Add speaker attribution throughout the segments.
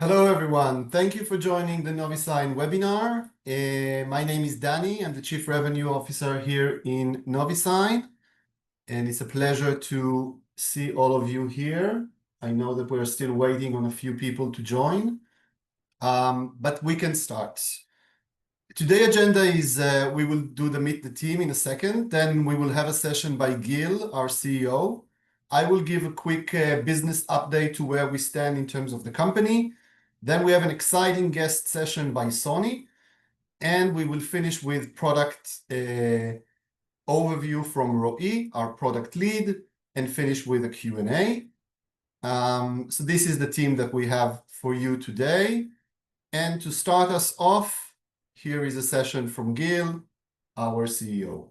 Speaker 1: Hello, everyone. Thank you for joining the NoviSign webinar. My name is Danny. I'm the Chief Revenue Officer here in NoviSign, and it's a pleasure to see all of you here. I know that we're still waiting on a few people to join, but we can start. Today's agenda is we will do the meet the team in a second. Then we will have a session by Gil, our CEO. I will give a quick business update to where we stand in terms of the company. Then we have an exciting guest session by Sony, and we will finish with product overview from Roey, our product lead, and finish with a Q&A. So this is the team that we have for you today. And to start us off, here is a session from Gil, our CEO.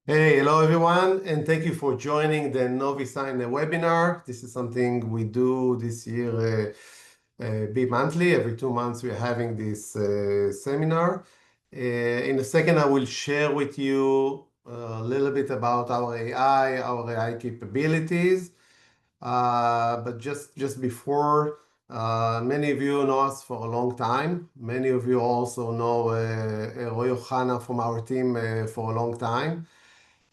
Speaker 2: Hey, hello everyone, and thank you for joining the NoviSign webinar. This is something we do this year bi-monthly. Every 2 months we're having this seminar. In a second, I will share with you a little bit about our AI capabilities. But just before, many of you know us for a long time. Many of you also know Roey Ohana from our team for a long time.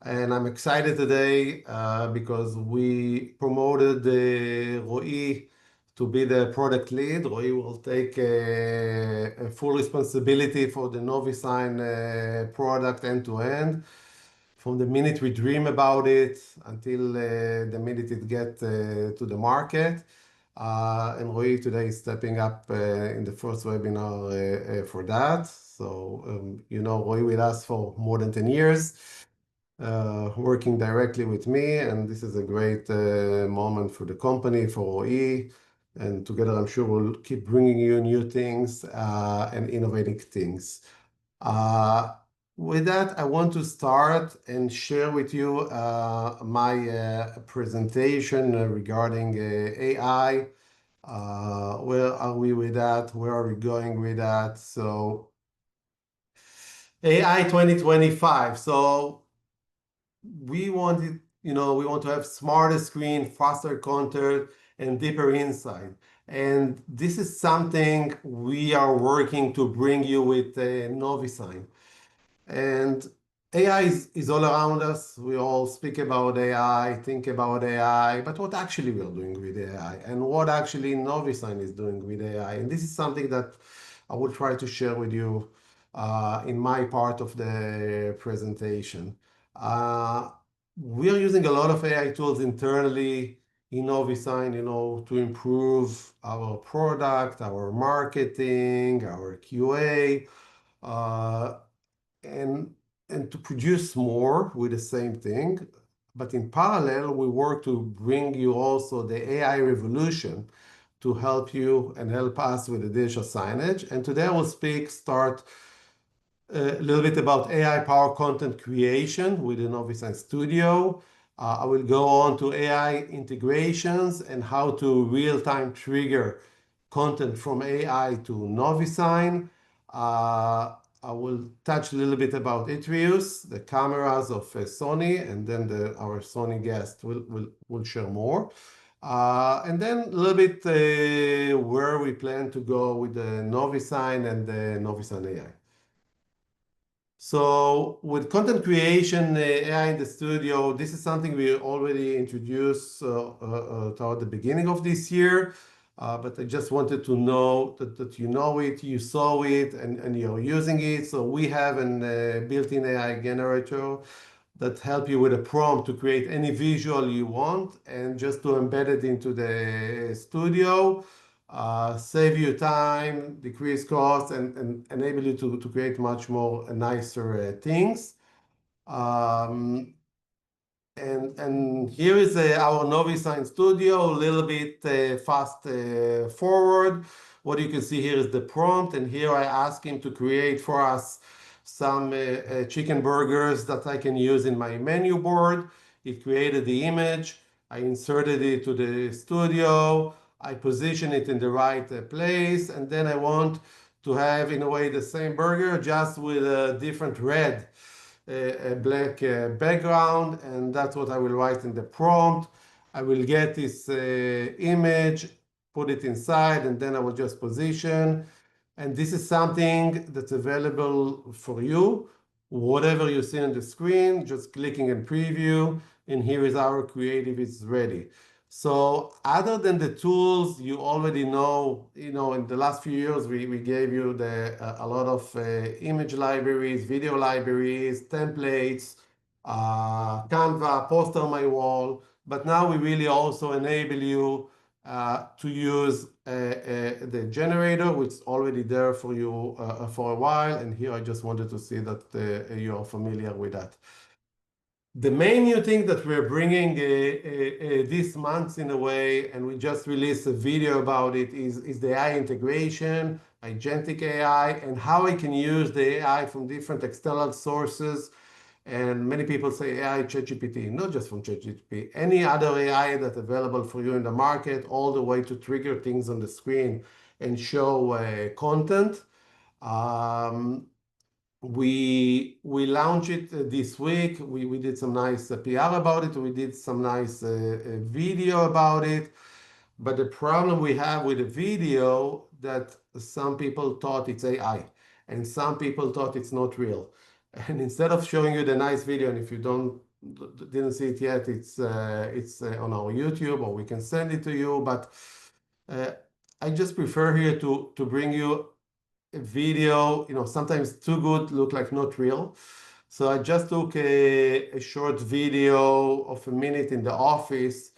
Speaker 2: And I'm excited today because we promoted Roey to be the product lead. Roey will take a full responsibility for the NoviSign product end to end, from the minute we dream about it until the minute it gets to the market. And Roey today is stepping up in the first webinar for that. So, you know, Roey with us for more than 10 years. Working directly with me, and this is a great moment for the company, for Roey, and together I'm sure we'll keep bringing you new things and innovating things. With that, I want to start and share with you my presentation regarding AI. Where are we with that? Where are we going with that? So AI 2025. So we want to have smarter screen, faster content, and deeper insight. And this is something we are working to bring you with NoviSign. And AI is all around us. We all speak about AI, think about AI, but what actually we are doing with AI and what actually NoviSign is doing with AI. And this is something that I will try to share with you in my part of the presentation. We are using a lot of AI tools internally in NoviSign, to improve our product, our marketing, our QA, and to produce more with the same thing. But in parallel, we work to bring you also the AI revolution to help you and help us with the digital signage. And today I will start a little bit about AI power content creation with the NoviSign Studio. I will go on to AI integrations and how to real-time trigger content from AI to NoviSign. I will touch a little bit about AITRIOS, the cameras of Sony, and then our Sony guest will share more. And then a little bit where we plan to go with the NoviSign and the NoviSign AI. So with content creation, AI in the studio, this is something we already introduced toward the beginning of this year. But I just wanted to know that you know it, you saw it, and you're using it. So we have a built-in AI generator that helps you with a prompt to create any visual you want and just to embed it into the studio. Save you time, decrease cost, and enable you to create much more nicer things. And here is our NoviSign Studio, a little bit fast forward. What you can see here is the prompt, and here I ask him to create for us some chicken burgers that I can use in my menu board. He created the image. I inserted it to the studio. I position it in the right place, and then I want to have, in a way, the same burger, just with a different red, a black background, and that's what I will write in the prompt. I will get this image, put it inside, and then I will just position. And this is something that's available for you. Whatever you see on the screen, just clicking in preview, and here is our creative, it's ready. So other than the tools you already know, in the last few years, we gave you a lot of image libraries, video libraries, templates, Canva, poster on my wall. But now we really also enable you to use the generator, which is already there for you for a while. And here I just wanted to see that you are familiar with that. The main new thing that we're bringing this month in a way, and we just released a video about it, is the AI integration, agentic AI, and how I can use the AI from different external sources. And many people say AI, ChatGPT, not just from ChatGPT, any other AI that's available for you in the market, all the way to trigger things on the screen and show content. We launched it this week. We did some nice PR about it. We did some nice video about it. But the problem we have with the video that some people thought it's AI and some people thought it's not real. And instead of showing you the nice video, and if you didn't see it yet, it's on our YouTube, or we can send it to you. But I just prefer here to bring you a video, sometimes too good, look like not real. So I just took a short video of a minute in the office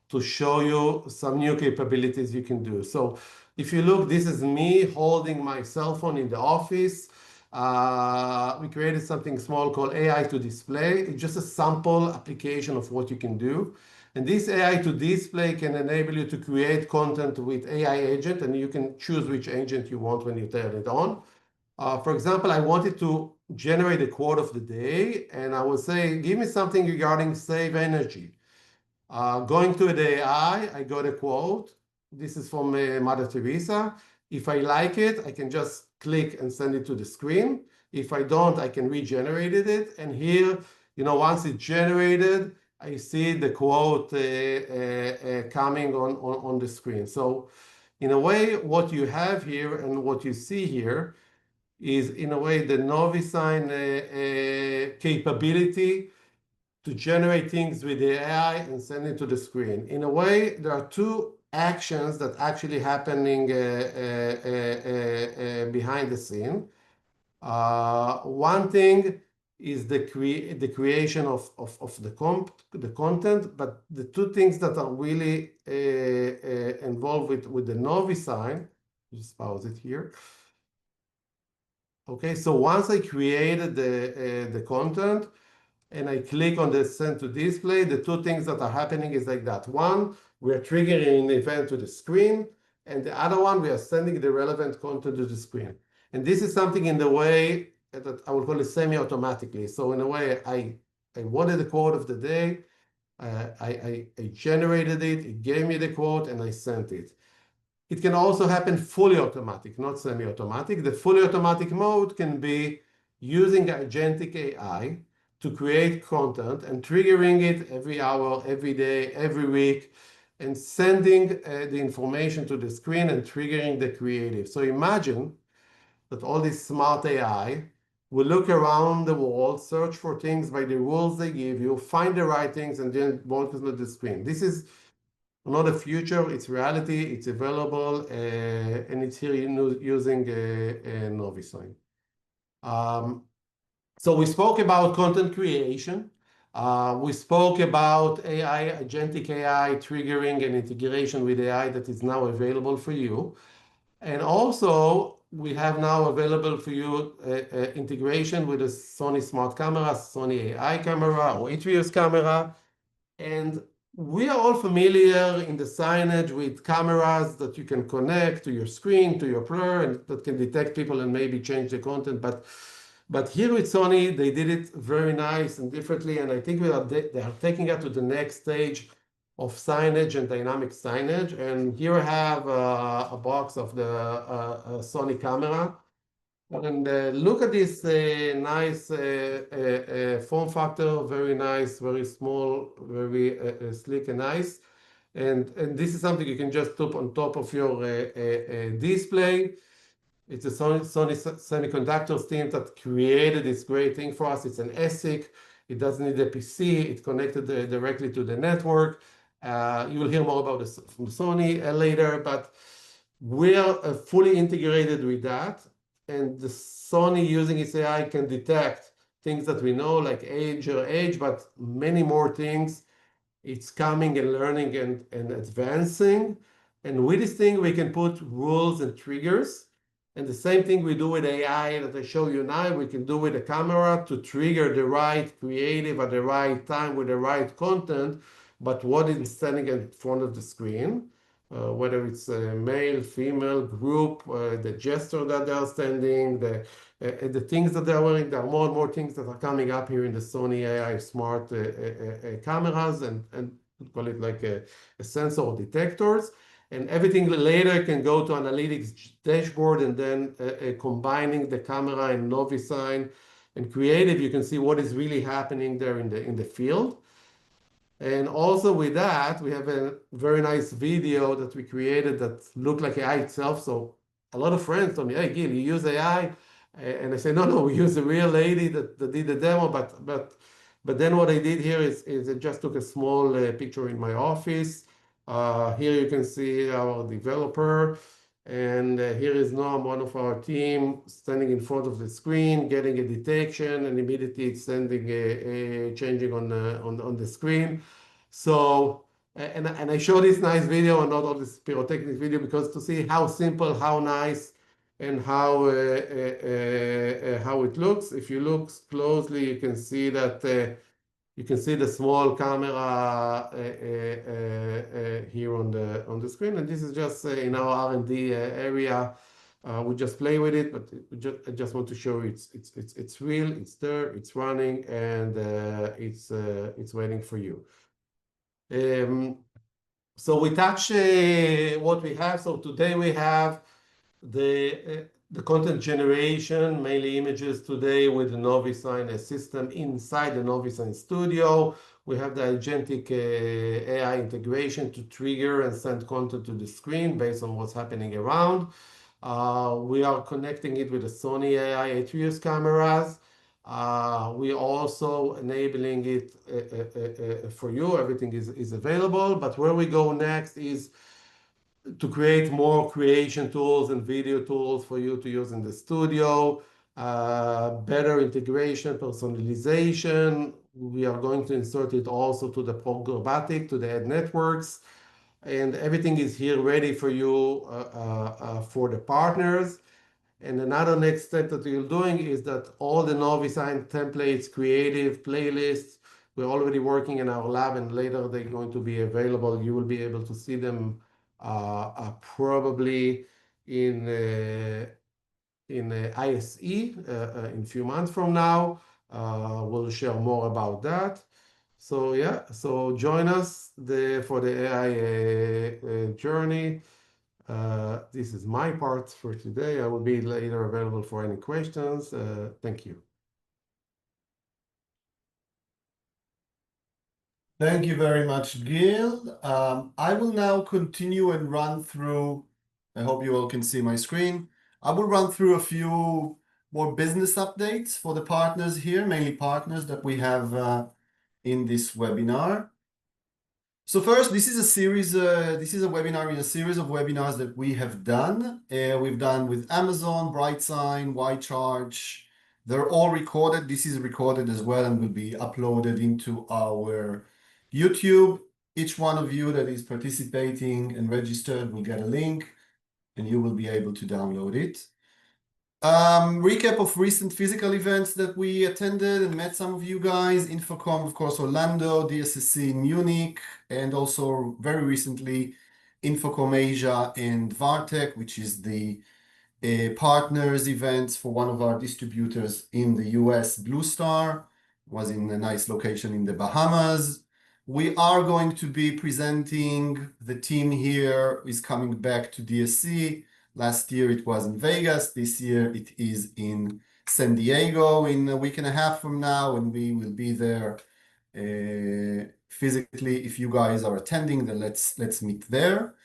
Speaker 2: to show you some new capabilities you can do. So if you look, this is me holding my cell phone in the office. We created something small called AI to Display. It's just a sample application of what you can do. And this AI to Display can enable you to create content with AI agent, and you can choose which agent you want when you turn it on. For example, I wanted to generate a quote of the day, and I will say, give me something regarding save energy. Going to the AI, I got a quote. This is from Mother Teresa. If I like it, I can just click and send it to the screen. If I don't, I can regenerate it. And here, once it's generated, I see the quote coming on the screen. So in a way, what you have here and what you see here is, in a way, the NoviSign capability to generate things with the AI and send it to the screen. In a way, there are two actions that actually happening behind the scene. One thing is the creation of the content, but the two things that are really involved with the NoviSign, just pause it here. Okay, so once I created the content, and I click on the send to display, the two things that are happening is like that. One, we are triggering an event to the screen, and the other one, we are sending the relevant content to the screen. And this is something in the way that I would call it semi-automatically. So in a way, I wanted the quote of the day, I generated it, it gave me the quote, and I sent it. It can also happen fully automatic, not semi-automatic. The fully automatic mode can be using agentic AI to create content and triggering it every hour, every day, every week, and sending the information to the screen and triggering the creative. So imagine that all this smart AI will look around the world, search for things by the rules they give you, find the right things, and then broadcast to the screen. This is not a future, it's reality, it's available, and it's here using NoviSign. So we spoke about content creation. We spoke about AI, agentic AI, triggering and integration with AI that is now available for you. And also, we have now available for you integration with the Sony Smart Camera, Sony AI Camera, or AITRIOS Camera. And we are all familiar in the signage with cameras that you can connect to your screen, to your player, and that can detect people and maybe change the content. But here with Sony, they did it very nice and differently. And I think they are taking it to the next stage of signage and dynamic signage. And here I have a box of the Sony camera. And look at this nice form factor, very nice, very small, very sleek and nice. And this is something you can just put on top of your display. It's a Sony Semiconductors team that created this great thing for us. It's an ASIC. It doesn't need a PC. It's connected directly to the network. You will hear more about this from Sony later, but we're fully integrated with that. And the Sony using its AI can detect things that we know, like age, but many more things. It's coming and learning and advancing. And with this thing, we can put rules and triggers. And the same thing we do with AI that I show you now, we can do with the camera to trigger the right creative at the right time with the right content, but what is standing in front of the screen, whether it's a male, female, group, the gesture that they are standing, the things that they're wearing. There are more and more things that are coming up here in the Sony AI smart cameras, and call it like a sensor or detectors. And everything later can go to analytics dashboard, and then combining the camera and NoviSign and creative, you can see what is really happening there in the field. And also with that, we have a very nice video that we created that looked like AI itself. So a lot of friends told me, "Hey, Gil, you use AI?" And I said, no, we use a real lady that did the demo. But then what I did here is I just took a small picture in my office. Here you can see our developer. And here is Noam, one of our team, standing in front of the screen, getting a detection, and immediately it's sending changing on the screen. So, and I show this nice video and not all this pyrotechnic video, because to see how simple, how nice, and how it looks. If you look closely, you can see that you can see the small camera here on the screen, and this is just in our R&D area. We just play with it, but I just want to show you it's real, it's there, it's running, and it's waiting for you. So we touch what we have. So today we have the content generation, mainly images today with the NoviSign system inside the NoviSign Studio. We have the agentic AI integration to trigger and send content to the screen based on what's happening around. We are connecting it with the Sony AITRIOS cameras. We also enabling it for you. Everything is available. But where we go next is to create more creation tools and video tools for you to use in the studio, better integration, personalization. We are going to insert it also to the Programmatic, to the ad networks, and everything is here ready for you for the partners. And another next step that we're doing is that all the NoviSign templates, creative playlists, we're already working in our lab, and later they're going to be available. You will be able to see them probably in ISE in a few months from now. We'll share more about that. So yeah, so join us for the AI journey. This is my part for today. I will be later available for any questions. Thank you.
Speaker 1: Thank you very much, Gil. I will now continue and run through, I hope you all can see my screen. I will run through a few more business updates for the partners here, mainly partners that we have in this webinar. So first, this is a webinar in a series of webinars that we have done. We've done with Amazon, BrightSign, YCharge. They're all recorded. This is recorded as well and will be uploaded into our YouTube. Each one of you that is participating and registered will get a link, and you will be able to download it. Recap of recent physical events that we attended and met some of you guys. InfoComm, of course, Orlando, DSSC Munich, and also very recently InfoComm Asia and VARTEC, which is the partners events for one of our distributors in the US, Blue Star, was in a nice location in the Bahamas. We are going to be presenting, the team here is coming back to DSC. Last year it was in Vegas. This year it is in San Diego in a week and a half from now, and we will be there physically. If you guys are attending, then let's meet there.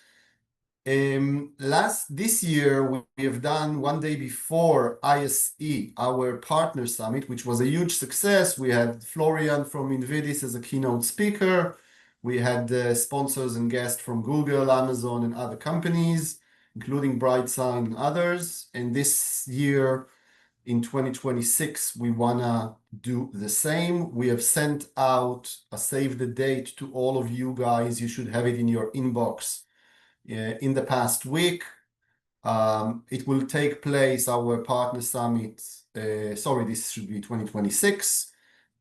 Speaker 1: This year we have done one day before ISE, our partner summit, which was a huge success. We had Florian from Invidis as a keynote speaker. We had sponsors and guests from Google, Amazon, and other companies, including Brightsign and others. And this year, in 2026, we wanna do the same. We have sent out a save the date to all of you guys. You should have it in your inbox in the past week. It will take place, our partner summit, this should be 2026,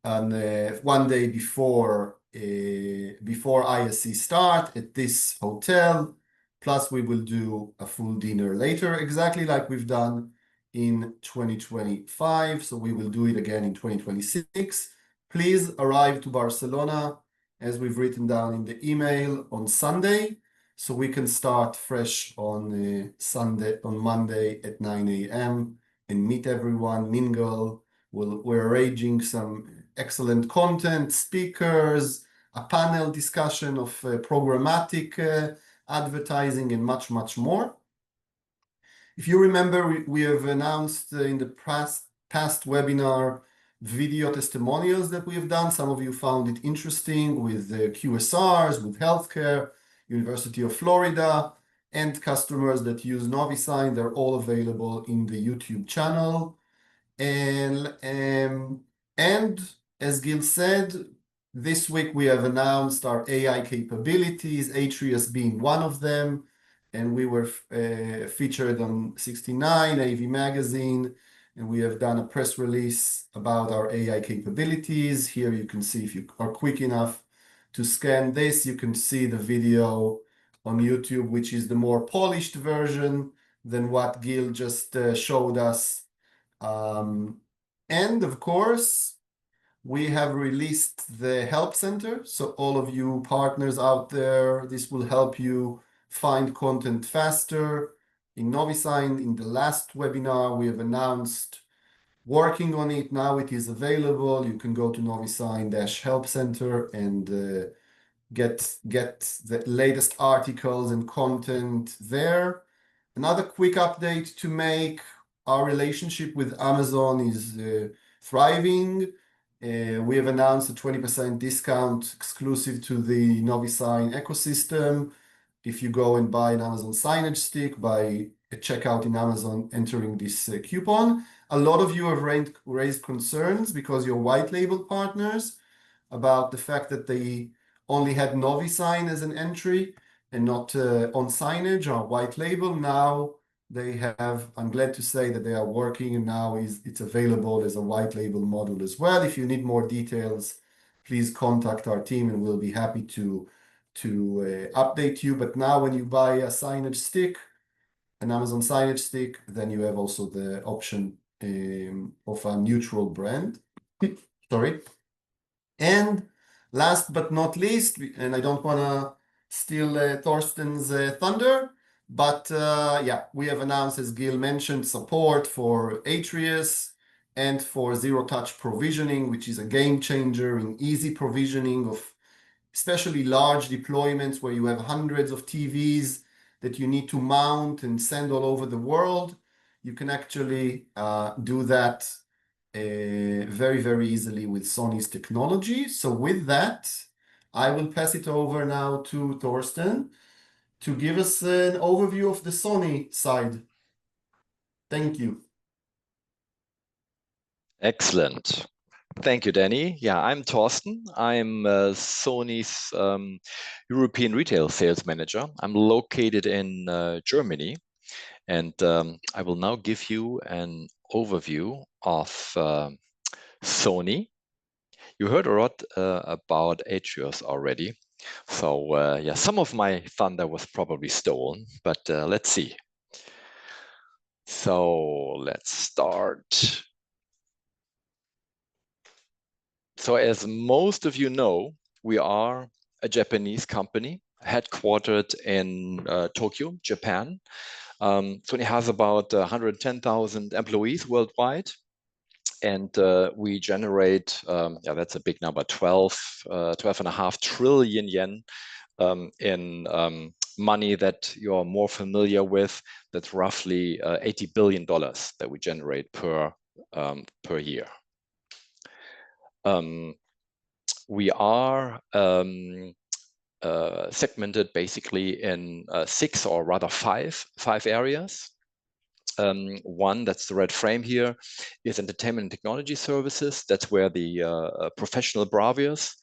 Speaker 1: and one day before ISE start at this hotel. Plus, we will do a full dinner later, exactly like we've done in 2025. So we will do it again in 2026. Please arrive to Barcelona, as we've written down in the email, on Sunday, so we can start fresh on Monday at 9 a.m. and meet everyone, mingle. We're arranging some excellent content, speakers, a panel discussion of programmatic advertising, and much, much more. If you remember, we have announced in the past webinar video testimonials that we have done. Some of you found it interesting with QSRs, with healthcare, University of Florida, and customers that use NoviSign. They're all available in the YouTube channel. And as Gil said, this week we have announced our AI capabilities, AITRIOS being one of them, and we were featured on 69 AV Magazine, and we have done a press release about our AI capabilities. Here you can see, if you are quick enough to scan this, you can see the video on YouTube, which is the more polished version than what Gil just showed us. And of course, we have released the Help Center. So all of you partners out there, this will help you find content faster. In NoviSign, in the last webinar, we have announced working on it. Now it is available. You can go to NoviSign-Help Center and get the latest articles and content there. Another quick update to make: our relationship with Amazon is thriving. We have announced a 20% discount exclusive to the NoviSign ecosystem. If you go and buy an Amazon signage stick by a checkout in Amazon, entering this coupon. A lot of you have raised concerns because you're white label partners about the fact that they only had NoviSign as an entry and not on signage or white label. Now they have, I'm glad to say that they are working, and now it's available as a white label model as well. If you need more details, please contact our team and we'll be happy to update you. But now when you buy a signage stick, an Amazon signage stick, then you have also the option of a neutral brand. Sorry. And last but not least, and I don't want to steal Thorsten's thunder, but yeah, we have announced, as Gil mentioned, support for AITRIOS and for zero-touch provisioning, which is a game changer in easy provisioning of especially large deployments where you have hundreds of TVs that you need to mount and send all over the world. You can actually do that very, very easily with Sony's technology. So with that, I will pass it over now to Thorsten to give us an overview of the Sony side. Thank you.
Speaker 3: Excellent. Thank you, Danny. Yeah, I'm Thorsten. I'm Sony's European Retail Sales Manager. I'm located in Germany, and I will now give you an overview of Sony. You heard a lot about AITRIOS already. So yeah, some of my thunder was probably stolen, but let's see. So let's start. So as most of you know, we are a Japanese company headquartered in Tokyo, Japan. Sony has about 110,000 employees worldwide. And we generate, that's a big number, 12.5 trillion yen in money that you're more familiar with. That's roughly $80 billion that we generate per year. We are segmented basically in 6 or rather five areas. One, that's the red frame here, is entertainment and technology services. That's where the professional braviers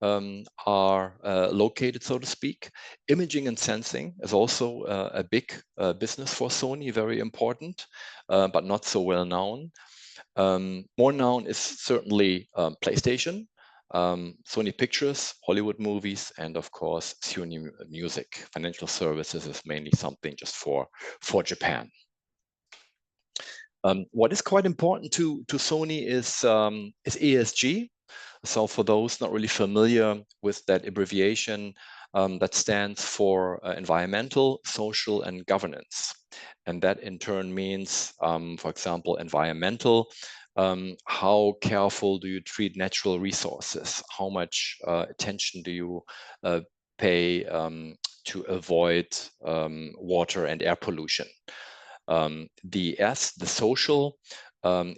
Speaker 3: are located, so to speak. Imaging and sensing is also a big business for Sony, very important, but not so well known. More known is certainly PlayStation, Sony Pictures, Hollywood movies, and of course Sony Music. Financial services is mainly something just for Japan. What is quite important to Sony is ESG. So for those not really familiar with that abbreviation, that stands for environmental, social, and governance. And that in turn means, for example, environmental. How careful do you treat natural resources? How much attention do you pay to avoid water and air pollution? The social,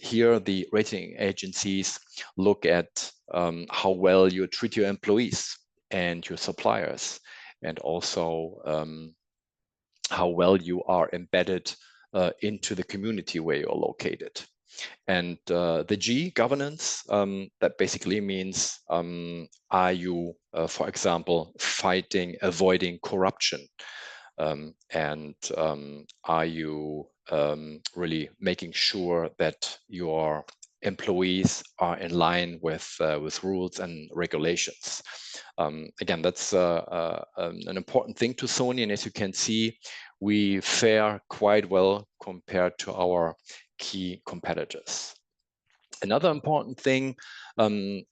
Speaker 3: here the rating agencies look at how well you treat your employees and your suppliers, and also how well you are embedded into the community where you're located. And the G, governance, that basically means, are you, for example, avoiding corruption? And are you really making sure that your employees are in line with rules and regulations? Again, that's an important thing to Sony, and as you can see, we fare quite well compared to our key competitors. Another important thing,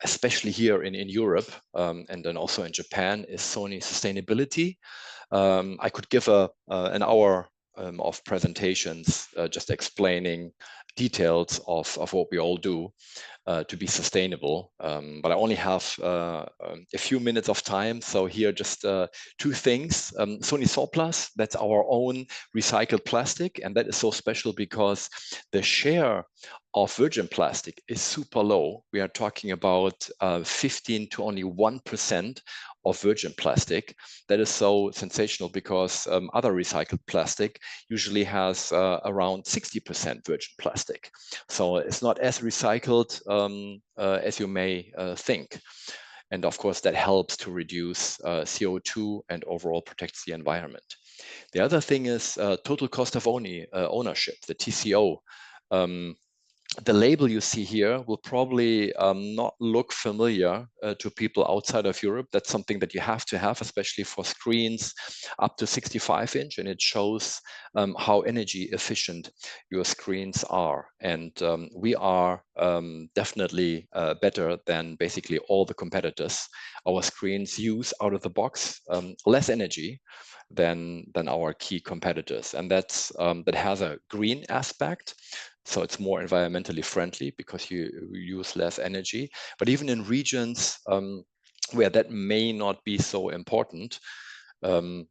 Speaker 3: especially here in Europe and then also in Japan, is Sony sustainability. I could give an hour of presentations just explaining details of what we all do to be sustainable, but I only have a few minutes of time, so here just 2 things. Sony Surplus, that's our own recycled plastic, and that is so special because the share of virgin plastic is super low. We are talking about 15 to only 1% of virgin plastic. That is so sensational because other recycled plastic usually has around 60% virgin plastic. So it's not as recycled as you may think. And of course, that helps to reduce CO2 and overall protects the environment. The other thing is total cost of ownership, the TCO. The label you see here will probably not look familiar to people outside of Europe. That's something that you have to have, especially for screens up to 65-inch, and it shows how energy efficient your screens are. And we are definitely better than basically all the competitors. Our screens use out of the box less energy than our key competitors, and that's that has a green aspect. So it's more environmentally friendly because you use less energy. But even in regions where that may not be so important, the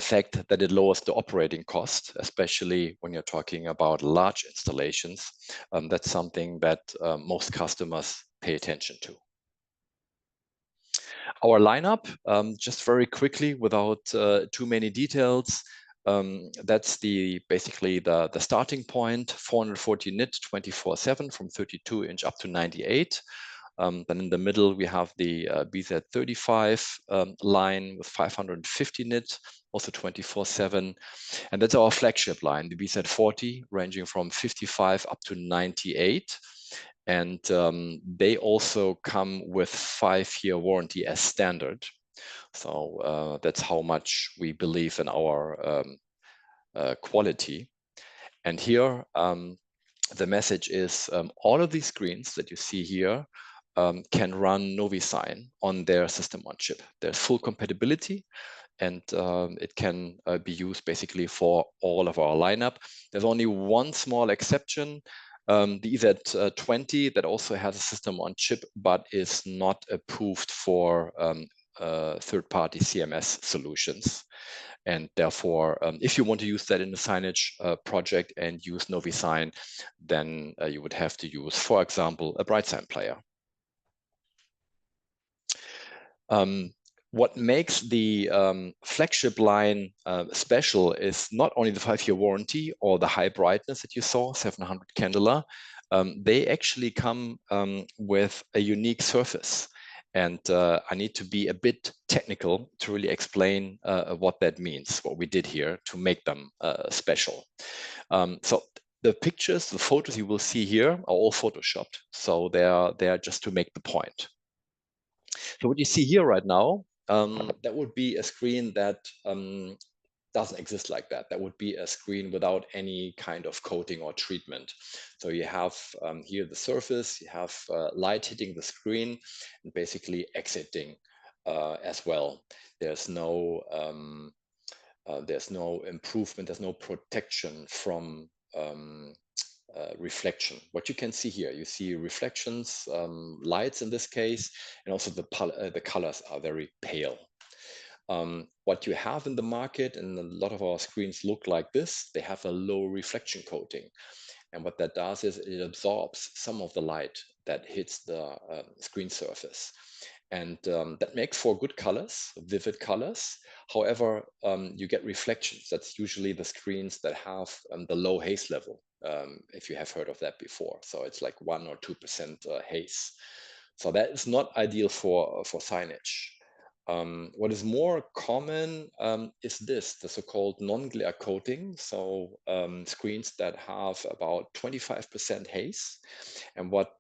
Speaker 3: fact that it lowers the operating cost, especially when you're talking about large installations, that's something that most customers pay attention to. Our lineup, just very quickly without too many details, that's basically the starting point, 440 nit 24/7 from 32-inch up to 98. Then in the middle we have the BZ35 line with 550 nit, also 24/7, and that's our flagship line, the BZ40, ranging from 55 up to 98. And they also come with 5-year warranty as standard. So that's how much we believe in our quality. And here, the message is all of these screens that you see here can run NoviSign on their system on chip. There's full compatibility, and it can be used basically for all of our lineup. There's only one small exception, the EZ20, that also has a system on chip, but is not approved for third-party CMS solutions. And therefore, if you want to use that in a signage project and use NoviSign, then you would have to use, for example, a BrightSign player. What makes the flagship line special is not only the 5-year warranty or the high brightness that you saw, 700 candela. They actually come with a unique surface. And I need to be a bit technical to really explain what that means, what we did here to make them special. So the pictures, the photos you will see here are all photoshopped. So they're just to make the point. So what you see here right now, that would be a screen that doesn't exist like that. That would be a screen without any kind of coating or treatment. So you have here the surface, you have light hitting the screen and basically exiting as well. There's no improvement, there's no protection from reflection. What you can see here, you see reflections, lights in this case, and also the colors are very pale. What you have in the market, and a lot of our screens look like this, they have a low reflection coating. And what that does is it absorbs some of the light that hits the screen surface. And that makes for good colors, vivid colors. However, you get reflections. That's usually the screens that have the low haze level, if you have heard of that before. So it's like 1 or 2% haze. So that is not ideal for signage. What is more common is the so-called non-glare coating. So screens that have about 25% haze. And what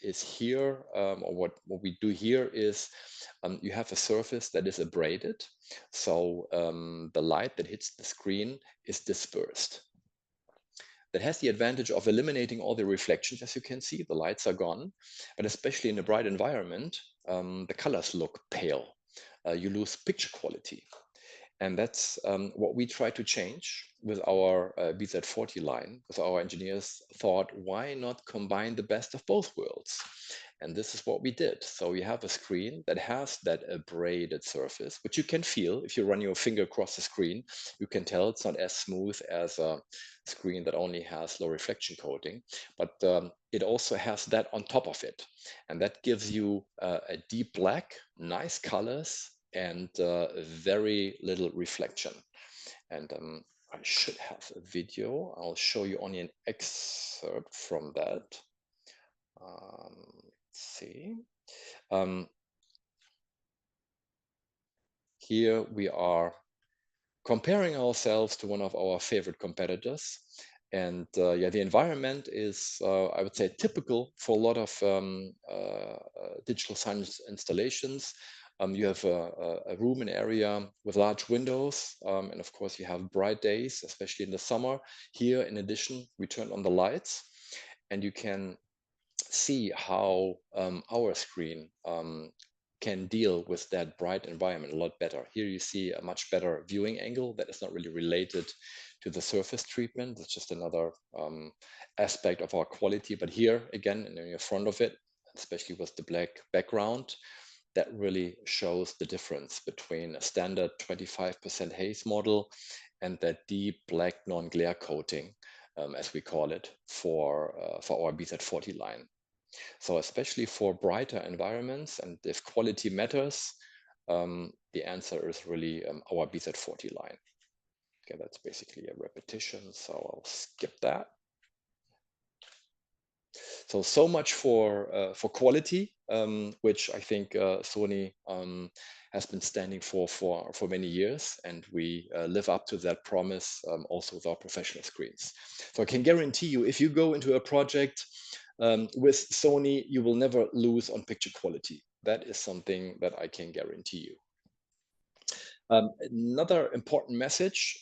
Speaker 3: is here, or what we do here is you have a surface that is abraded. So the light that hits the screen is dispersed. That has the advantage of eliminating all the reflections. As you can see, the lights are gone, but especially in a bright environment, the colors look pale. You lose picture quality. And that's what we try to change with our BZ40 line, because our engineers thought, why not combine the best of both worlds? And this is what we did. So we have a screen that has that abraded surface, which you can feel if you run your finger across the screen. You can tell it's not as smooth as a screen that only has low reflection coating, but it also has that on top of it. And that gives you a deep black, nice colors, and very little reflection. And I should have a video. I'll show you only an excerpt from that. Let's see. Here we are comparing ourselves to one of our favorite competitors. And yeah, the environment is, I would say, typical for a lot of digital signage installations. You have a room and area with large windows, and of course you have bright days, especially in the summer. Here, in addition, we turn on the lights, and you can see how our screen can deal with that bright environment a lot better. Here you see a much better viewing angle that is not really related to the surface treatment. It's just another aspect of our quality. But here, again, in the front of it, especially with the black background, that really shows the difference between a standard 25% haze model and that deep black non-glare coating, as we call it, for our BZ40 line. So especially for brighter environments, and if quality matters, the answer is really our BZ40 line. Okay, that's basically a repetition, so I'll skip that. So much for quality, which I think Sony has been standing for many years, and we live up to that promise also with our professional screens. So I can guarantee you, if you go into a project with Sony, you will never lose on picture quality. That is something that I can guarantee you. Another important message,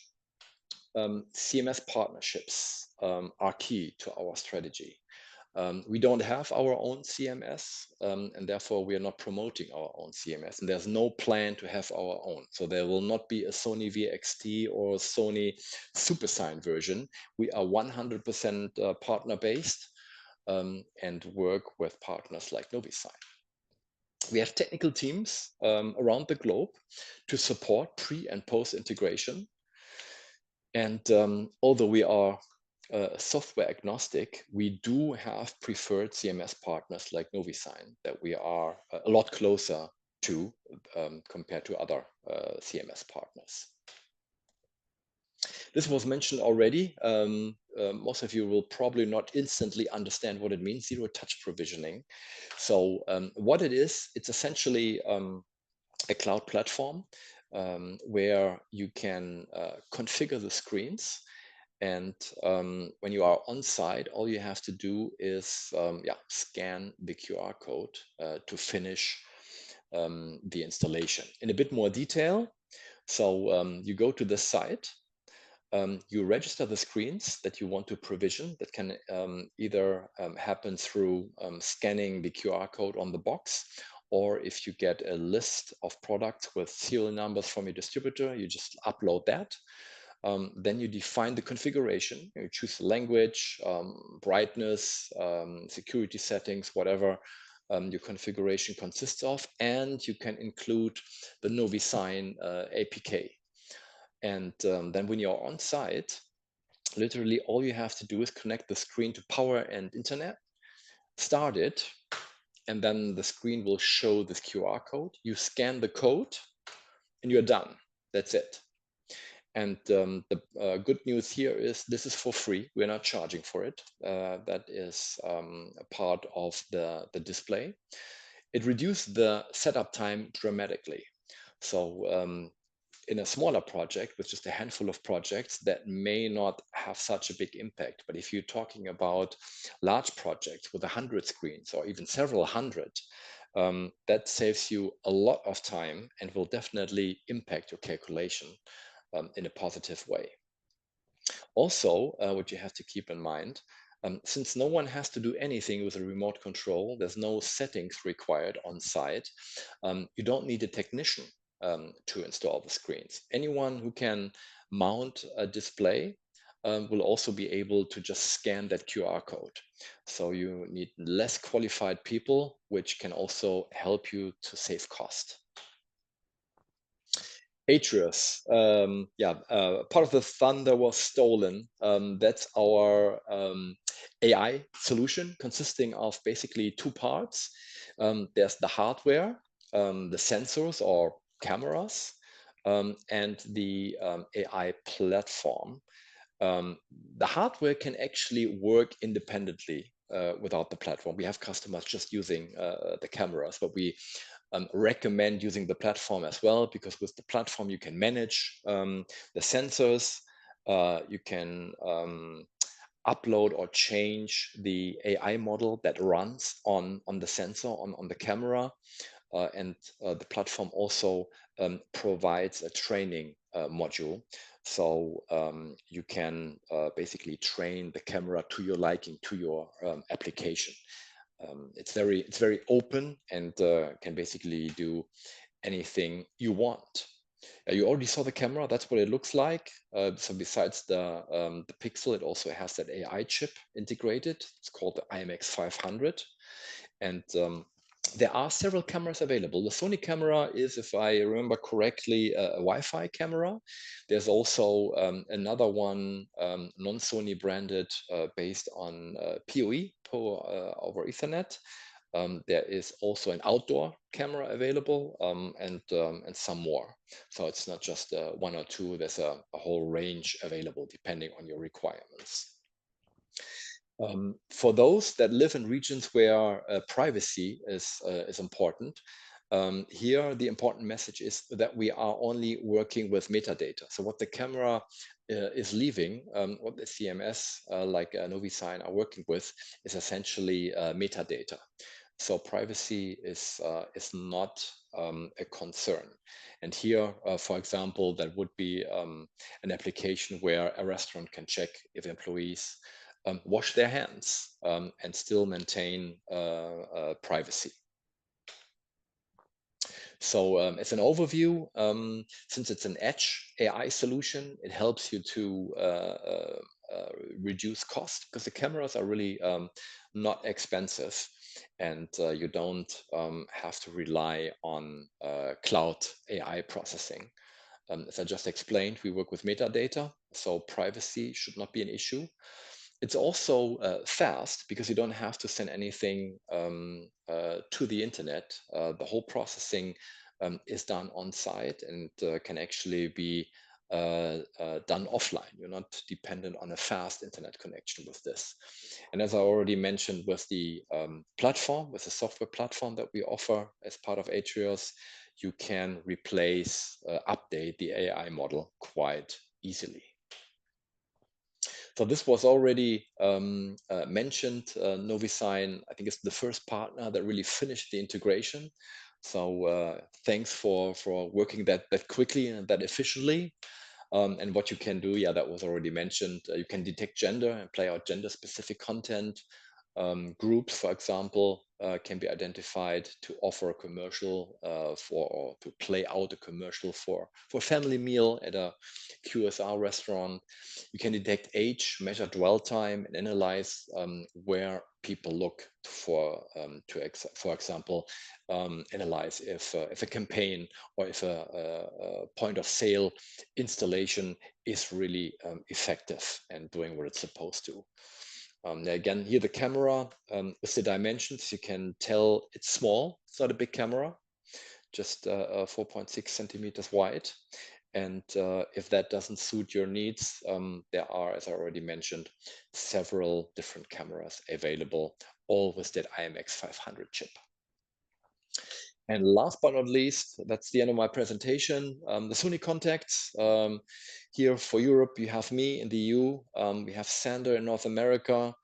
Speaker 3: CMS partnerships are key to our strategy. We don't have our own CMS, and therefore we are not promoting our own CMS, and there's no plan to have our own. So there will not be a Sony VXT or Sony SuperSign version. We are 100% partner-based and work with partners like NoviSign. We have technical teams around the globe to support pre and post integration. And although we are software agnostic, we do have preferred CMS partners like NoviSign that we are a lot closer to compared to other CMS partners. This was mentioned already. Most of you will probably not instantly understand what it means, zero-touch provisioning. So what it is, it's essentially a cloud platform where you can configure the screens. And when you are on site, all you have to do is scan the QR code to finish the installation. In a bit more detail, so you go to this site, you register the screens that you want to provision. That can either happen through scanning the QR code on the box, or if you get a list of products with serial numbers from your distributor, you just upload that. Then you define the configuration. You choose the language, brightness, security settings, whatever your configuration consists of, and you can include the NoviSign APK. And then when you're on site, literally all you have to do is connect the screen to power and internet, start it, and then the screen will show this QR code. You scan the code and you're done. That's it. And the good news here is this is for free. We're not charging for it. That is a part of the display. It reduced the setup time dramatically. So in a smaller project with just a handful of projects, that may not have such a big impact. But if you're talking about large projects with 100 screens or even several hundred, that saves you a lot of time and will definitely impact your calculation in a positive way. Also, what you have to keep in mind, since no one has to do anything with a remote control, there's no settings required on site, you don't need a technician to install the screens. Anyone who can mount a display will also be able to just scan that QR code. So you need less qualified people, which can also help you to save cost. AITRIOS, part of the thunder was stolen. That's our AI solution consisting of basically two parts. There's the hardware, the sensors or cameras, and the AI platform. The hardware can actually work independently without the platform. We have customers just using the cameras, but we recommend using the platform as well, because with the platform you can manage the sensors, you can upload or change the AI model that runs on the sensor, on the camera, and the platform also provides a training module. So you can basically train the camera to your liking, to your application. It's very open and can basically do anything you want. You already saw the camera. That's what it looks like. So besides the pixel, it also has that AI chip integrated. It's called the IMX500, and there are several cameras available. The Sony camera is, if I remember correctly, a Wi-Fi camera. There's also another one, non-Sony branded, based on PoE, over Ethernet. There is also an outdoor camera available, and some more. So it's not just one or two. There's a whole range available depending on your requirements. For those that live in regions where privacy is important, here the important message is that we are only working with metadata. So what the camera is leaving, what the CMS like NoviSign are working with, is essentially metadata. So privacy is not a concern. And here, for example, that would be an application where a restaurant can check if employees wash their hands and still maintain privacy. So as an overview, since it's an edge AI solution, it helps you to reduce cost because the cameras are really not expensive, and you don't have to rely on cloud AI processing. As I just explained, we work with metadata, so privacy should not be an issue. It's also fast because you don't have to send anything to the internet. The whole processing is done on site and can actually be done offline. You're not dependent on a fast internet connection with this. And as I already mentioned, with the platform, with the software platform that we offer as part of AITRIOS, you can replace, update the AI model quite easily. So this was already mentioned. NoviSign, I think, is the first partner that really finished the integration. So thanks for working that quickly and that efficiently. And what you can do, yeah, that was already mentioned. You can detect gender and play out gender-specific content. Groups, for example, can be identified to offer a commercial or to play out a commercial for a family meal at a QSR restaurant. You can detect age, measure dwell time, and analyze where people look for example, analyze if a campaign or if a point of sale installation is really effective and doing what it's supposed to. Again, here the camera with the dimensions, you can tell it's small. It's not a big camera, just 4.6 centimeters wide. And if that doesn't suit your needs, there are, as I already mentioned, several different cameras available, all with that IMX500 chip. And last but not least, that's the end of my presentation. The Sony Contacts. Here for Europe, you have me in the EU. We have Sander in North America,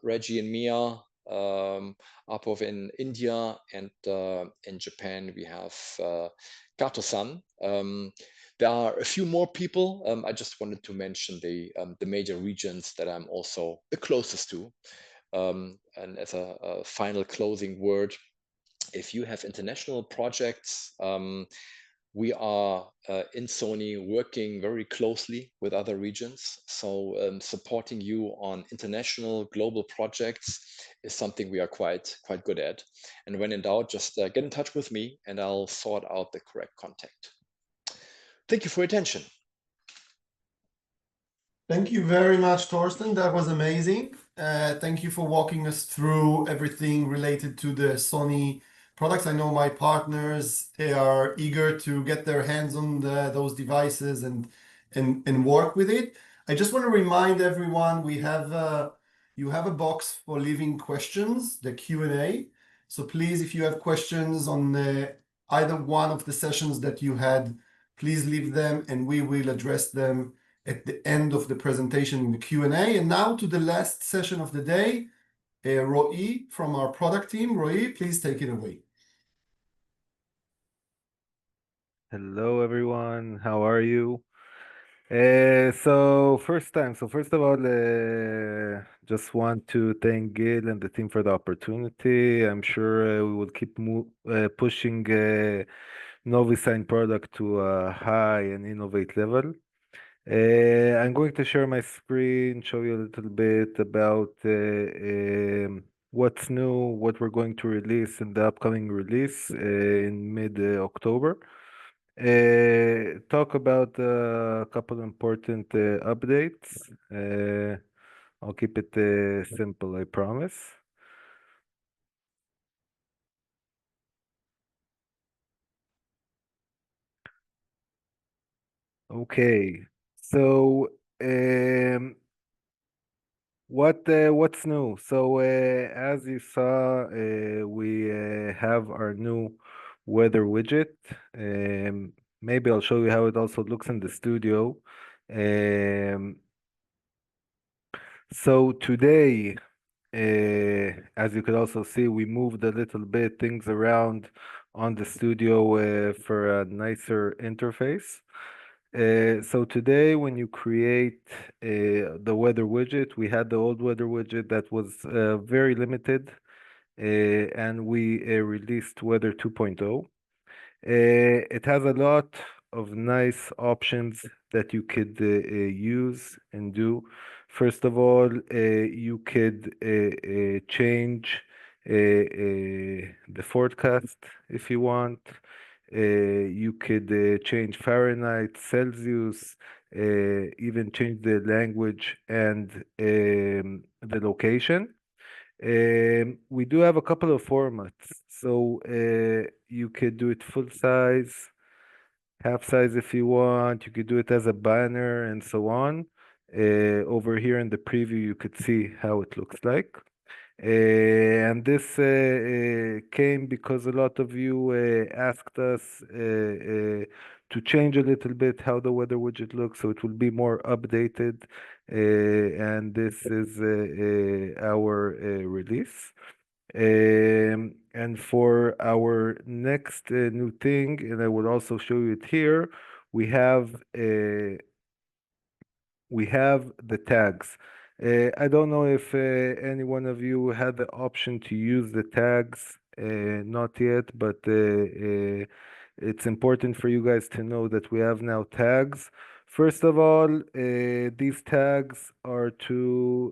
Speaker 3: Reggie and Mia, Apov in India, and in Japan, we have Kato-san. There are a few more people. I just wanted to mention the major regions that I'm also the closest to. And as a final closing word, if you have international projects, we are in Sony working very closely with other regions. So supporting you on international global projects is something we are quite good at. And when in doubt, just get in touch with me and I'll sort out the correct contact. Thank you for your attention.
Speaker 1: Thank you very much, Thorsten. That was amazing. Thank you for walking us through everything related to the Sony products. I know my partners, they are eager to get their hands on those devices and work with it. I just want to remind everyone, you have a box for leaving questions, the Q&A. So please, if you have questions on either one of the sessions that you had, please leave them and we will address them at the end of the presentation in the Q&A. And now to the last session of the day, Roey from our product team. Roey, please take it away.
Speaker 4: Hello, everyone. How are you? First of all, just want to thank Gil and the team for the opportunity. I'm sure we will keep pushing NoviSign product to a high and innovate level. I'm going to share my screen, show you a little bit about what's new, what we're going to release in the upcoming release in mid-October. Talk about a couple important updates. I'll keep it simple, I promise. Okay, so what's new? So as you saw, we have our new weather widget. Maybe I'll show you how it also looks in the studio. So today, as you could also see, we moved a little bit things around on the studio for a nicer interface. So today, when you create the weather widget, we had the old weather widget that was very limited, and we released Weather 2.0. It has a lot of nice options that you could use and do. First of all, you could change the forecast if you want. You could change Fahrenheit, Celsius, even change the language and the location. We do have a couple of formats. So you could do it full size, half size if you want. You could do it as a banner and so on. Over here in the preview, you could see how it looks like. And this came because a lot of you asked us to change a little bit how the weather widget looks, so it will be more updated. And this is our release. And for our next new thing, and I will also show you it here, we have the tags. I don't know if any one of you had the option to use the tags, not yet, but it's important for you guys to know that we have now tags. First of all, these tags are to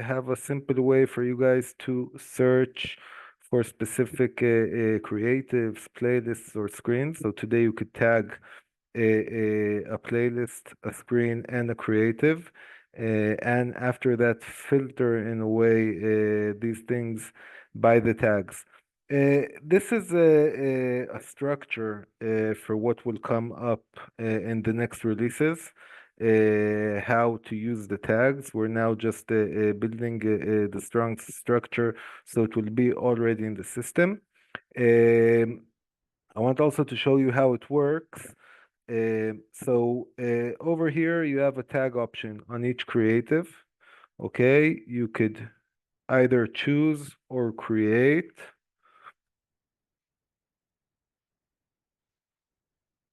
Speaker 4: have a simple way for you guys to search for specific creatives, playlists, or screens. So today you could tag a playlist, a screen, and a creative. And after that, filter in a way these things by the tags. This is a structure for what will come up in the next releases, how to use the tags. We're now just building the strong structure so it will be already in the system. I want also to show you how it works. So over here, you have a tag option on each creative. Okay, you could either choose or create.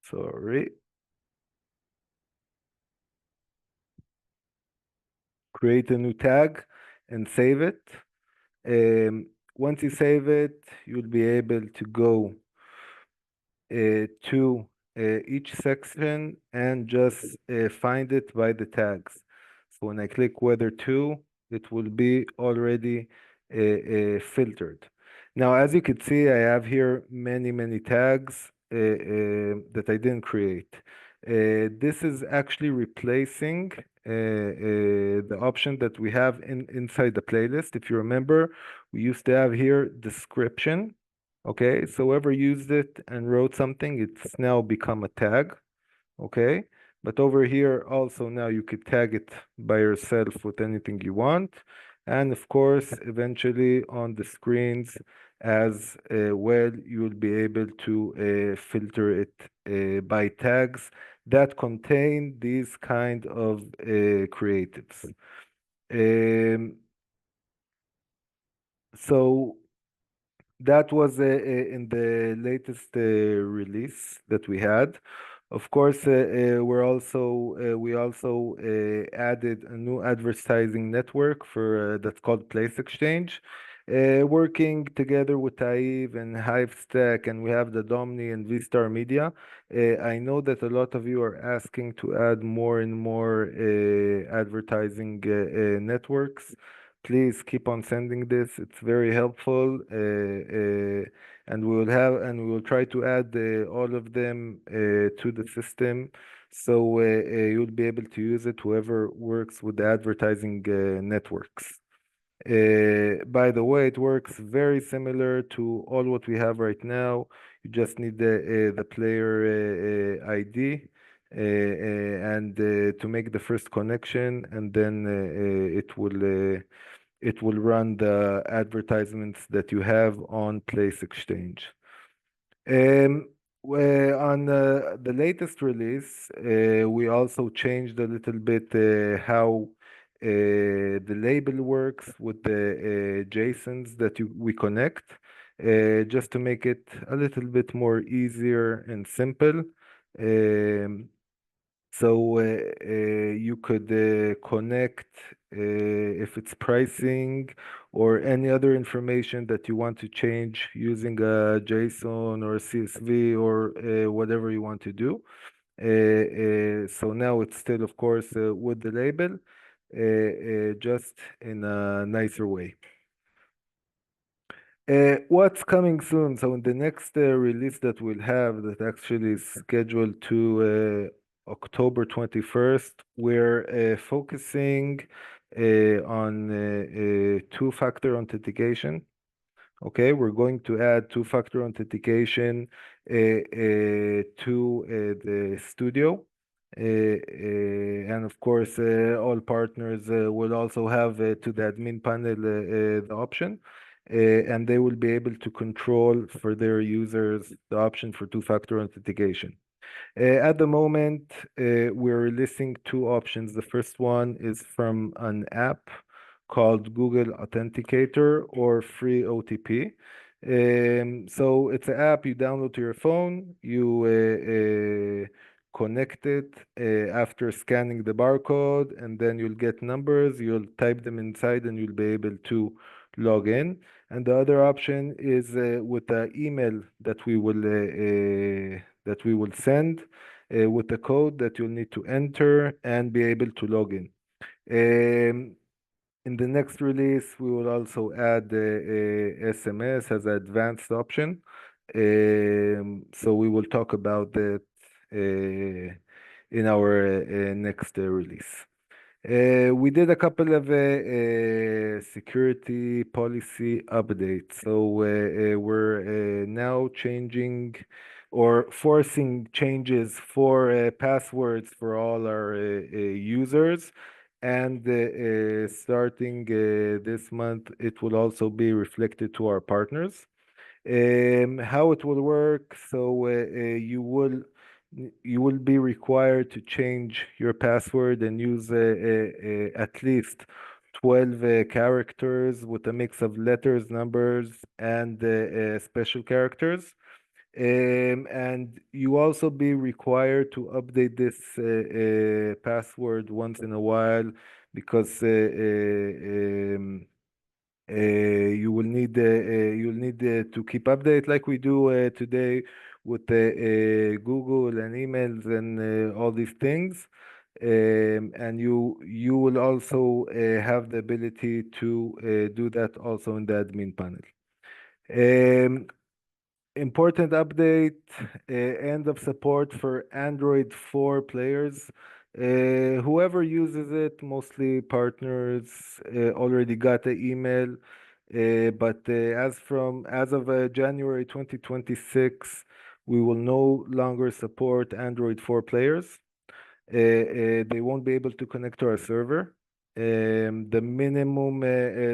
Speaker 4: Sorry. Create a new tag and save it. Once you save it, you'll be able to go to each section and just find it by the tags. So when I click weather 2, it will be already filtered. Now, as you can see, I have here many tags that I didn't create. This is actually replacing the option that we have inside the playlist. If you remember, we used to have here description. Okay, so whoever used it and wrote something, it's now become a tag. Okay, but over here also now you could tag it by yourself with anything you want. And of course, eventually on the screens as well, you'll be able to filter it by tags that contain these kind of creatives. So that was in the latest release that we had. Of course, we also added a new advertising network for that's called Place Exchange, working together with Taiv and HiveStack, and we have the Domni and Vstar Media. I know that a lot of you are asking to add more and more advertising networks. Please keep on sending this. It's very helpful, and we will try to add all of them to the system, so you'll be able to use it, whoever works with the advertising networks. By the way, it works very similar to all what we have right now. You just need the player ID and to make the first connection, and then it will run the advertisements that you have on Place Exchange. On the latest release, we also changed a little bit how the label works with the JSONs that we connect, just to make it a little bit more easier and simple. So you could connect if it's pricing or any other information that you want to change using a JSON or a CSV or whatever you want to do. So now it's still, of course, with the label, just in a nicer way. What's coming soon? So in the next release that we'll have, that actually is scheduled to October 21st, we're focusing on two-factor authentication. Okay, we're going to add two-factor authentication to the studio. And of course, all partners will also have to the admin panel the option. And they will be able to control for their users the option for two-factor authentication. At the moment, we're releasing two options. The first one is from an app called Google Authenticator or Free OTP. So it's an app you download to your phone, you connect it after scanning the barcode, and then you'll get numbers, you'll type them inside, and you'll be able to log in. And the other option is with the email that we will send with the code that you'll need to enter and be able to log in. In the next release, we will also add SMS as an advanced option. So we will talk about that in our next release. We did a couple of security policy updates. So we're now changing or forcing changes for passwords for all our users. And starting this month, it will also be reflected to our partners. How it will work, so you will be required to change your password and use at least 12 characters with a mix of letters, numbers, and special characters. And you also be required to update this password once in a while, because you'll need to keep update like we do today with Google and emails and all these things. And you will also have the ability to do that also in the admin panel. Important update, end of support for Android 4 players. Whoever uses it, mostly partners, already got the email. But as of January 2026, we will no longer support Android 4 players. They won't be able to connect to our server. The minimum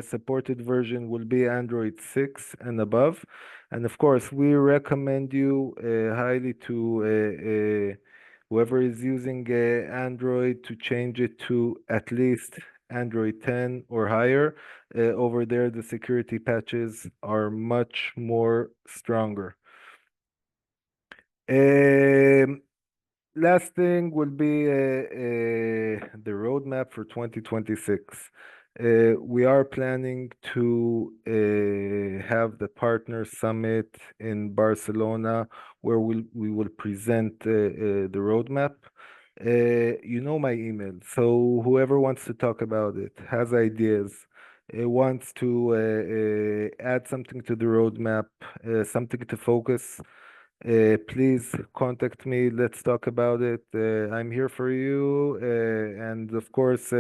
Speaker 4: supported version will be Android 6 and above. And of course, we recommend you highly to whoever is using Android to change it to at least Android 10 or higher. Over there, the security patches are much more stronger. Last thing will be the roadmap for 2026. We are planning to have the partner summit in Barcelona, where we will present the roadmap. You know my email, so whoever wants to talk about it, has ideas, wants to add something to the roadmap, something to focus, please contact me. Let's talk about it. I'm here for you. And of course,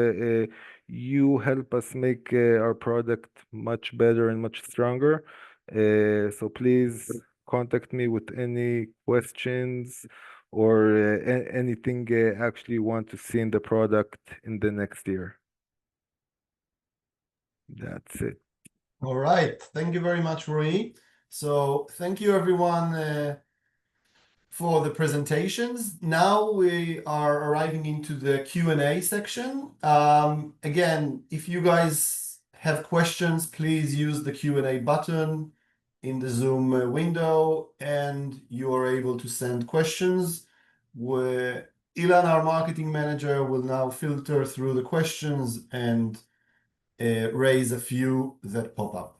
Speaker 4: you help us make our product much better and much stronger. So please contact me with any questions or anything actually you want to see in the product in the next year. That's it.
Speaker 1: All right. Thank you very much, Roey. So thank you, everyone, for the presentations. Now we are arriving into the Q&A section. Again, if you guys have questions, please use the Q&A button in the Zoom window, and you are able to send questions. Ilan, our marketing manager, will now filter through the questions and raise a few that pop up.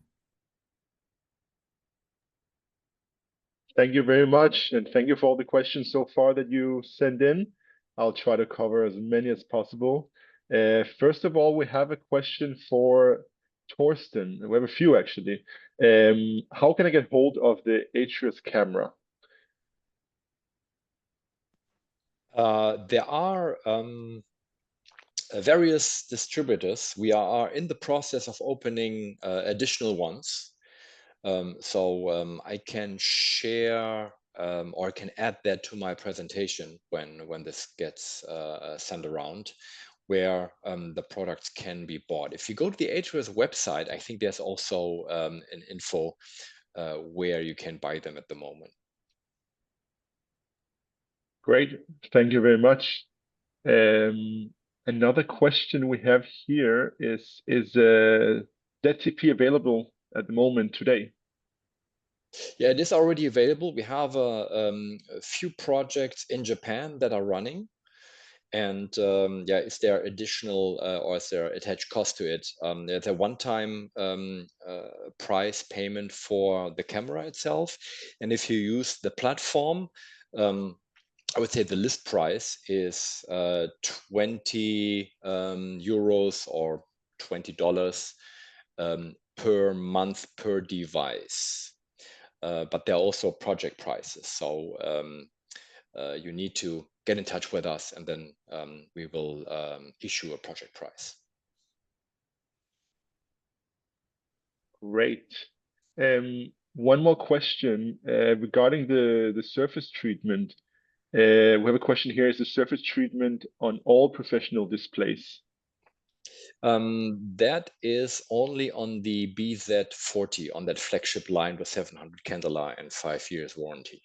Speaker 5: Thank you very much, and thank you for all the questions so far that you sent in. I'll try to cover as many as possible. First of all, we have a question for Thorsten. We have a few actually. How can I get hold of the AITRIOS camera?
Speaker 3: There are various distributors. We are in the process of opening additional ones. I can share or I can add that to my presentation when this gets sent around, where the products can be bought. If you go to the AITRIOS website, I think there's also an info where you can buy them at the moment.
Speaker 5: Great, thank you very much. Another question we have here is ZTP available at the moment today?
Speaker 3: Yeah, it is already available. We have a few projects in Japan that are running. And yeah, is there additional or is there attached cost to it? There's a one-time price payment for the camera itself. And if you use the platform, I would say the list price is 20 euros or $20 per month per device. But there are also project prices. So you need to get in touch with us, and then we will issue a project price.
Speaker 5: Great. One more question regarding the surface treatment. We have a question here: is the surface treatment on all professional displays?
Speaker 3: That is only on the BZ40, on that flagship line with 700 candela and 5 years warranty.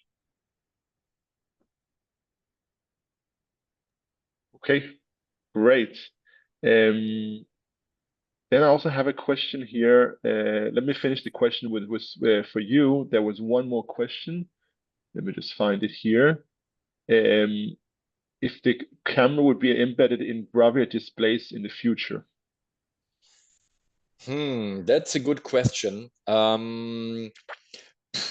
Speaker 5: Okay, great. Then I also have a question here. Let me finish the question with for you. There was one more question. Let me just find it here. If the camera would be embedded in Bravia displays in the future.
Speaker 3: That's a good question.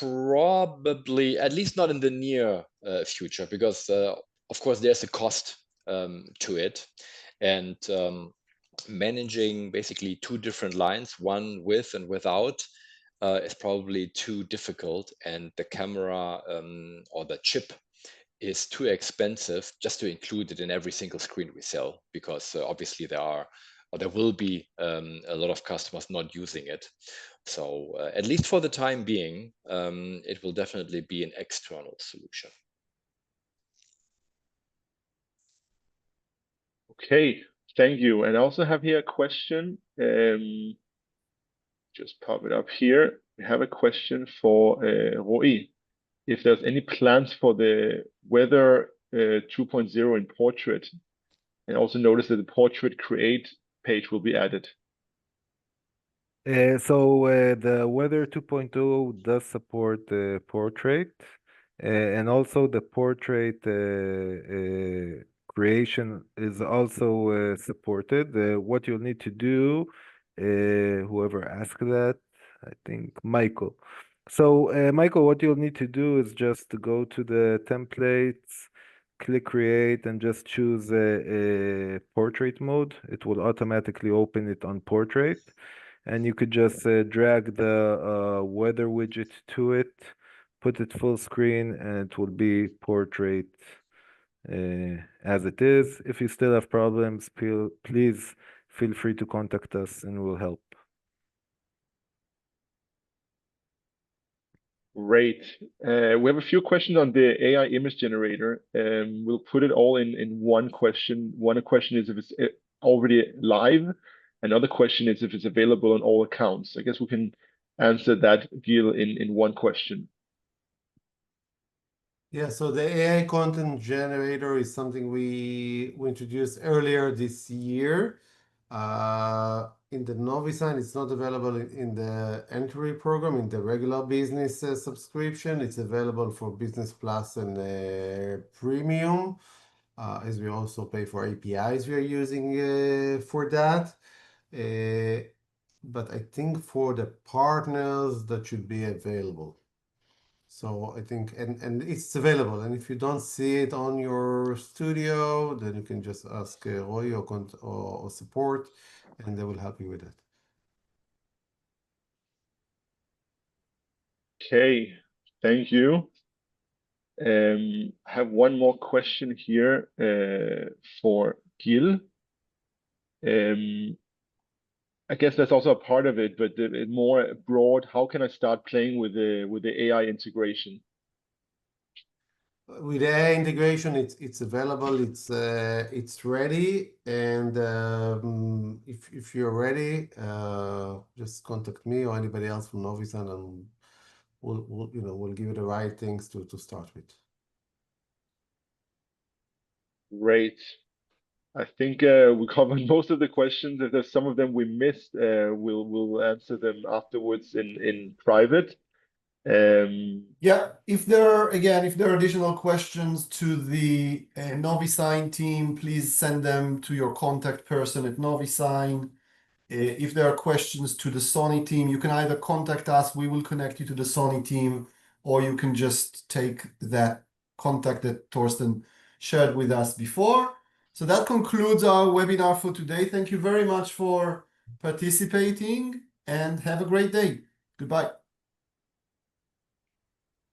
Speaker 3: Probably, at least not in the near future, because of course there's a cost to it, and managing basically two different lines, one with and without, is probably too difficult, and the camera or the chip is too expensive just to include it in every single screen we sell, because obviously there will be a lot of customers not using it. So at least for the time being, it will definitely be an external solution.
Speaker 5: Okay, thank you. And I also have here a question. Just pop it up here. We have a question for Roey. If there's any plans for the Weather 2.0 in portrait, and also notice that the portrait create page will be added.
Speaker 4: The Weather 2.0 does support portrait, and also the portrait creation is also supported. What you'll need to do, whoever asked that, I think Michael. Michael, what you'll need to do is just to go to the templates, click create, and just choose a portrait mode. It will automatically open it on portrait, and you could just drag the weather widget to it, put it full screen, and it will be portrait as it is. If you still have problems, please feel free to contact us and we'll help.
Speaker 5: Great. We have a few questions on the AI image generator. We'll put it all in one question. One question is if it's already live. Another question is if it's available on all accounts. I guess we can answer that, Gil, in one question.
Speaker 2: Yeah, so the AI content generator is something we introduced earlier this year. In the NoviSign, it's not available in the entry program, in the regular business subscription. It's available for Business Plus and Premium. as we also pay for APIs we are using for that. But I think for the partners that should be available. So I think, and it's available. And if you don't see it on your studio, then you can just ask Roey or support, and they will help you with it.
Speaker 5: Okay, thank you. I have one more question here for Gil. I guess that's also a part of it, but more broad. How can I start playing with the AI integration?
Speaker 2: With the AI integration, it's available. It's ready, and if you're ready, just contact me or anybody else from NoviSign, and we'll give you the right things to start with.
Speaker 5: Great. I think we covered most of the questions. If there's some of them we missed, we'll answer them afterwards in private.
Speaker 1: Yeah, if there are additional questions to the NoviSign team, please send them to your contact person at NoviSign. If there are questions to the Sony team, you can either contact us, we will connect you to the Sony team, or you can just take that contact that Thorsten shared with us before. So that concludes our webinar for today. Thank you very much for participating, and have a great day. Goodbye.